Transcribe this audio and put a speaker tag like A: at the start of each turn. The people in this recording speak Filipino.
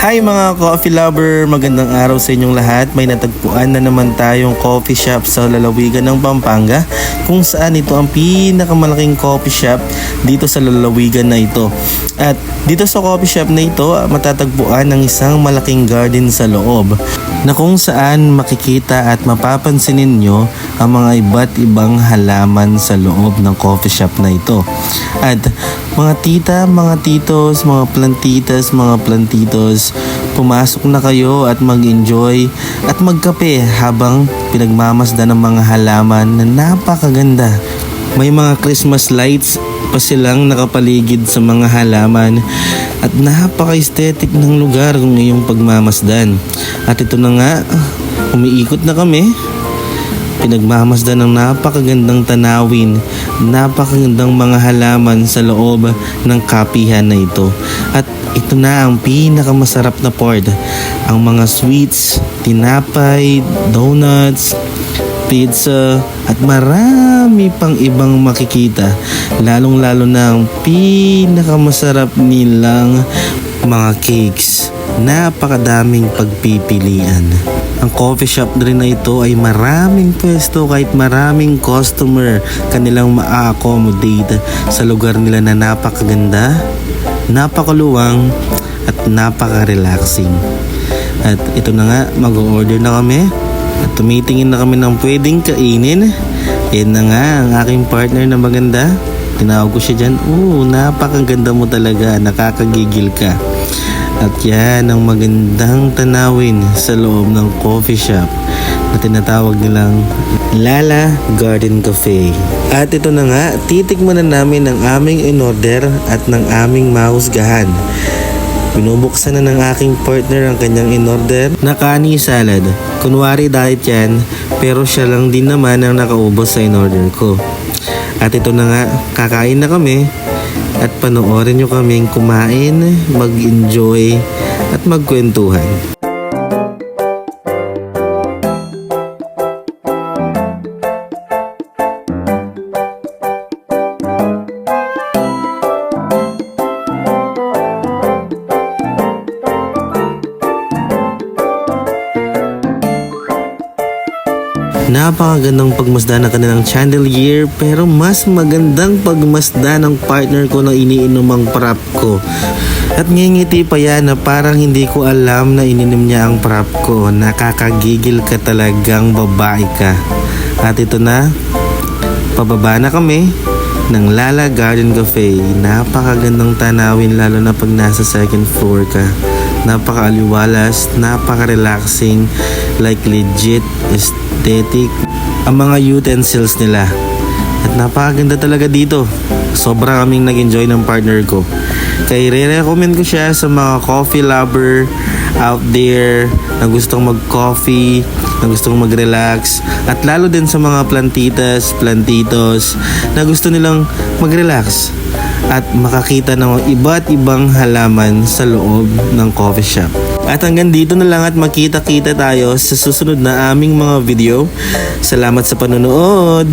A: Hi mga coffee lover, magandang araw sa inyong lahat. May natagpuan na naman tayong coffee shop sa lalawigan ng Pampanga, kung saan ito ang pinakamalaking coffee shop dito sa lalawigan na ito. At dito sa coffee shop na ito, matatagpuan ng isang malaking garden sa loob, na kung saan makikita at mapapansin ninyo ang mga iba't ibang halaman sa loob ng coffee shop na ito. At mga tita, mga titos, mga plantitos, pumasok na kayo at mag-enjoy at magkape habang pinagmamasdan ng mga halaman na napakaganda. May mga Christmas lights pa silang nakapaligid sa mga halaman at napaka-aesthetic ng lugar kung iyong pagmamasdan. At ito na nga, umiikot na kami. Pinagmamasdan ng napakagandang tanawin, napakagandang mga halaman sa loob ng kapihan na ito. At ito na ang pinakamasarap na part, ang mga sweets, tinapay, donuts, pizza, at marami pang ibang makikita. Lalong-lalo na ang pinakamasarap nilang mga cakes. Napakadaming pagpipilian. Ang coffee shop rin na ito ay maraming pwesto, kahit maraming customer kanilang ma-accommodate sa lugar nila na napakaganda, napakaluwang at napaka-relaxing. At ito na nga, mag-order na kami at tumitingin na kami ng pwedeng kainin. Yan na nga ang aking partner na maganda. Tinawag ko siya dyan, napakaganda mo talaga, nakakagigil ka. At yan ang magandang tanawin sa loob ng coffee shop na tinatawag nilang Lala Garden Cafe. At ito na nga, titikman na namin ang aming in-order at ng aming mahusgahan. Binubuksan na ng aking partner ang kanyang in-order na kani salad. Kunwari diet yan, pero siya lang din naman ang nakaubos sa in-order ko. At ito na nga, kakain na kami. At panoorin nyo kaming kumain, mag-enjoy at magkwentuhan. Napakagandang pagmasdan ng kanilang chandelier, pero mas magandang pagmasdan ng partner ko na iniinumang prop ko. At ngingiti pa yan na parang hindi ko alam na ininom niya ang prop ko. Nakakagigil ka talagang babae ka. At ito na, pababa na kami ng Lala Garden Cafe. Napakagandang tanawin lalo na pag nasa second floor ka. Napaka-aliwalas, napaka-relaxing, like legit aesthetic ang mga utensils nila. At napakaganda talaga dito. Sobra kaming nag-enjoy ng partner ko. Kaya re-recommend ko siya sa mga coffee lover out there na gustong mag-coffee, na gustong mag-relax, at lalo din sa mga plantitas, plantitos na gusto nilang mag-relax at makakita ng iba't ibang halaman sa loob ng coffee shop. At hanggang dito na lang at makita-kita tayo sa susunod na aming mga video. Salamat sa panonood!